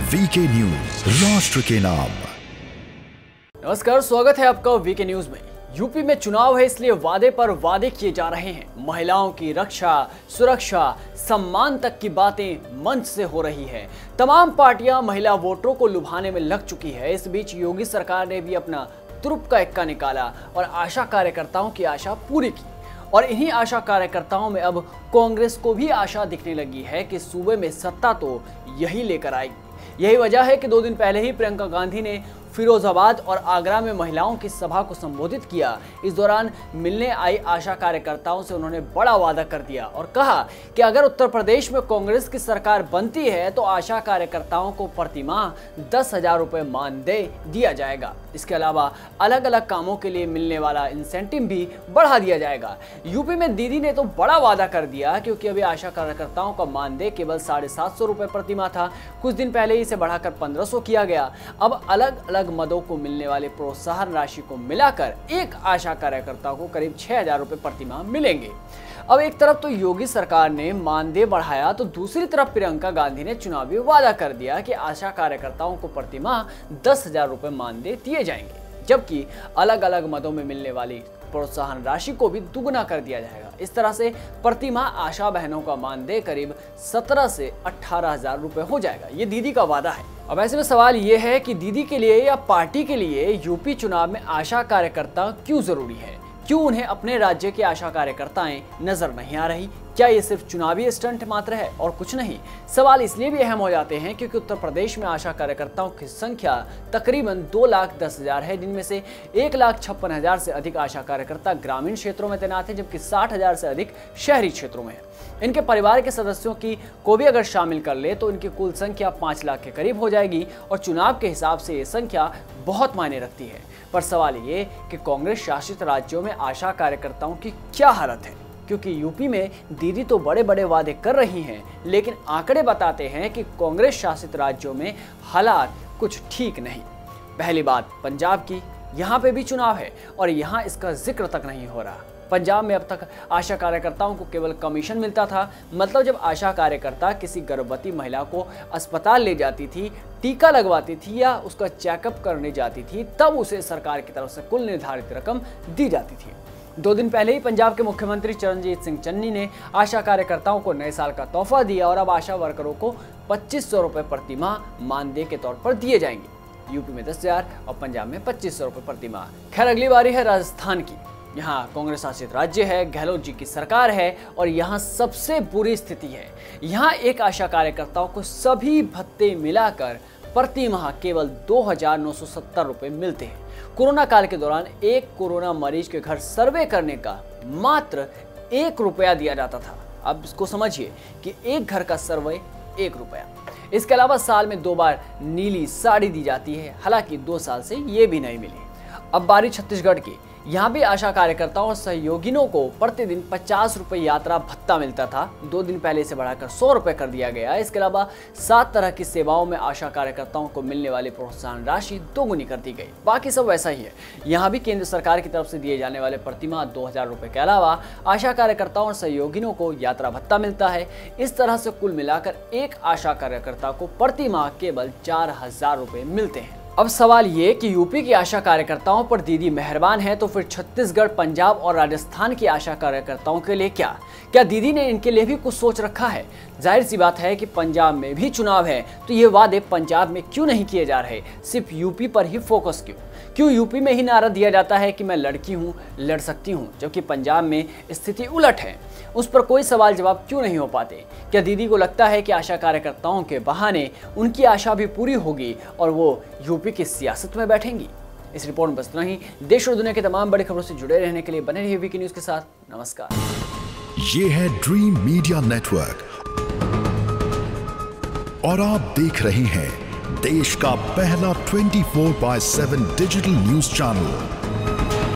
VK news, राष्ट्र के नाम। नमस्कार, स्वागत है आपका वीके न्यूज में। यूपी में चुनाव है, इसलिए वादे पर वादे किए जा रहे हैं। महिलाओं की रक्षा, सुरक्षा, सम्मान तक की बातें मंच से हो रही है। तमाम पार्टियां महिला वोटरों को लुभाने में लग चुकी है। इस बीच योगी सरकार ने भी अपना तुरुप का इक्का निकाला और आशा कार्यकर्ताओं की आशा पूरी की। और इन्हीं आशा कार्यकर्ताओं में अब कांग्रेस को भी आशा दिखने लगी है कि सूबे में सत्ता तो यही लेकर आएगी। यही वजह है कि 2 दिन पहले ही प्रियंका गांधी ने फिरोजाबाद और आगरा में महिलाओं की सभा को संबोधित किया। इस दौरान मिलने आई आशा कार्यकर्ताओं से उन्होंने बड़ा वादा कर दिया और कहा कि अगर उत्तर प्रदेश में कांग्रेस की सरकार बनती है तो आशा कार्यकर्ताओं को प्रतिमाह 10,000 रुपए मानदेय दिया जाएगा। इसके अलावा अलग अलग कामों के लिए मिलने वाला इंसेंटिव भी बढ़ा दिया जाएगा। यूपी में दीदी ने तो बड़ा वादा कर दिया, क्योंकि अभी आशा कार्यकर्ताओं का मानदेय केवल 750 रुपए प्रतिमाह था। कुछ दिन पहले इसे बढ़ाकर 1500 किया गया। अब अलग अलग मदों को मिलने वाले प्रोत्साहन राशि को मिलाकर एक आशा कार्यकर्ता को करीब 6,000 रुपए प्रतिमाह मिलेंगे। अब एक तरफ तो योगी सरकार ने मानदेय बढ़ाया, तो दूसरी तरफ प्रियंका गांधी ने चुनावी वादा कर दिया कि आशा कार्यकर्ताओं को प्रतिमाह 10,000 रुपए मानदेय दिए जाएंगे, जबकि अलग अलग मदों में मिलने वाली प्रोत्साहन राशि को भी दुगना कर दिया जाएगा। इस तरह से प्रतिमाह आशा बहनों का मानदेय करीब 17 से 18,000 रुपए हो जाएगा। ये दीदी का वादा है। अब ऐसे में सवाल ये है कि दीदी के लिए या पार्टी के लिए यूपी चुनाव में आशा कार्यकर्ता क्यों जरूरी है? क्यों उन्हें अपने राज्य के आशा कार्यकर्ताएं नजर नहीं आ रही? क्या ये सिर्फ चुनावी स्टंट मात्र है और कुछ नहीं? सवाल इसलिए भी अहम हो जाते हैं क्योंकि उत्तर प्रदेश में आशा कार्यकर्ताओं की संख्या तकरीबन 2,10,000 है, जिनमें से 1,56,000 से अधिक आशा कार्यकर्ता ग्रामीण क्षेत्रों में तैनात हैं, जबकि 60,000 से अधिक शहरी क्षेत्रों में है। इनके परिवार के सदस्यों को भी अगर शामिल कर ले तो इनकी कुल संख्या 5 लाख के करीब हो जाएगी और चुनाव के हिसाब से ये संख्या बहुत मायने रखती है। पर सवाल ये कि कांग्रेस शासित राज्यों में आशा कार्यकर्ताओं की क्या हालत है? क्योंकि यूपी में दीदी तो बड़े बड़े वादे कर रही हैं, लेकिन आंकड़े बताते हैं कि कांग्रेस शासित राज्यों में हालात कुछ ठीक नहीं। पहली बात पंजाब की, यहाँ पे भी चुनाव है और यहाँ इसका जिक्र तक नहीं हो रहा। पंजाब में अब तक आशा कार्यकर्ताओं को केवल कमीशन मिलता था। मतलब जब आशा कार्यकर्ता किसी गर्भवती महिला को अस्पताल ले जाती थी, टीका लगवाती थी या उसका चेकअप करने जाती थी, तब उसे सरकार की तरफ से कुल निर्धारित रकम दी जाती थी। 2 दिन पहले ही पंजाब के मुख्यमंत्री चरणजीत सिंह चन्नी ने आशा कार्यकर्ताओं को नए साल का तोहफा दिया और अब आशा वर्करों को 2,500 रुपए प्रतिमाह मानदेय के तौर पर दिए जाएंगे। यूपी में 10,000 और पंजाब में 2,500 रुपए प्रतिमाह। खैर, अगली बारी है राजस्थान की। यहाँ कांग्रेस शासित राज्य है, गहलोत जी की सरकार है और यहाँ सबसे बुरी स्थिति है। यहाँ एक आशा कार्यकर्ताओं को सभी भत्ते मिलाकर प्रति माह केवल 2,970 रुपए मिलते हैं। कोरोना काल के दौरान एक कोरोना मरीज के घर सर्वे करने का मात्र 1 रुपया दिया जाता था। अब इसको समझिए कि एक घर का सर्वे 1 रुपया। इसके अलावा साल में 2 बार नीली साड़ी दी जाती है, हालांकि 2 साल से ये भी नहीं मिली। अब बारी छत्तीसगढ़ की। यहाँ भी आशा कार्यकर्ताओं और सहयोगियों को प्रतिदिन 50 रुपए यात्रा भत्ता मिलता था। 2 दिन पहले इसे बढ़ाकर 100 रुपए कर दिया गया। इसके अलावा 7 तरह की सेवाओं में आशा कार्यकर्ताओं को मिलने वाली प्रोत्साहन राशि दोगुनी कर दी गई। बाकी सब वैसा ही है। यहाँ भी केंद्र सरकार की तरफ से दिए जाने वाले प्रतिमाह 2,000 रुपए के अलावा आशा कार्यकर्ताओं और सहयोगियों को यात्रा भत्ता मिलता है। इस तरह से कुल मिलाकर एक आशा कार्यकर्ता को प्रतिमाह केवल 4,000 रुपए मिलते हैं। अब सवाल ये कि यूपी की आशा कार्यकर्ताओं पर दीदी मेहरबान है, तो फिर छत्तीसगढ़, पंजाब और राजस्थान की आशा कार्यकर्ताओं के लिए क्या दीदी ने इनके लिए भी कुछ सोच रखा है? जाहिर सी बात है कि पंजाब में भी चुनाव है, तो ये वादे पंजाब में क्यों नहीं किए जा रहे? सिर्फ यूपी पर ही फोकस क्यों यूपी में ही नारा दिया जाता है कि मैं लड़की हूँ, लड़ सकती हूँ, जबकि पंजाब में स्थिति उलट है? उस पर कोई सवाल जवाब क्यों नहीं हो पाते? क्या दीदी को लगता है कि आशा कार्यकर्ताओं के बहाने उनकी आशा भी पूरी होगी और वो यूपी की सियासत में बैठेंगी? इस रिपोर्ट में बस इतना ही। देश और दुनिया की तमाम बड़ी खबरों से जुड़े रहने के लिए बने रहिए वीके न्यूज के साथ। नमस्कार। ये है ड्रीम मीडिया नेटवर्क और आप देख रहे हैं देश का पहला 24/7 डिजिटल न्यूज चैनल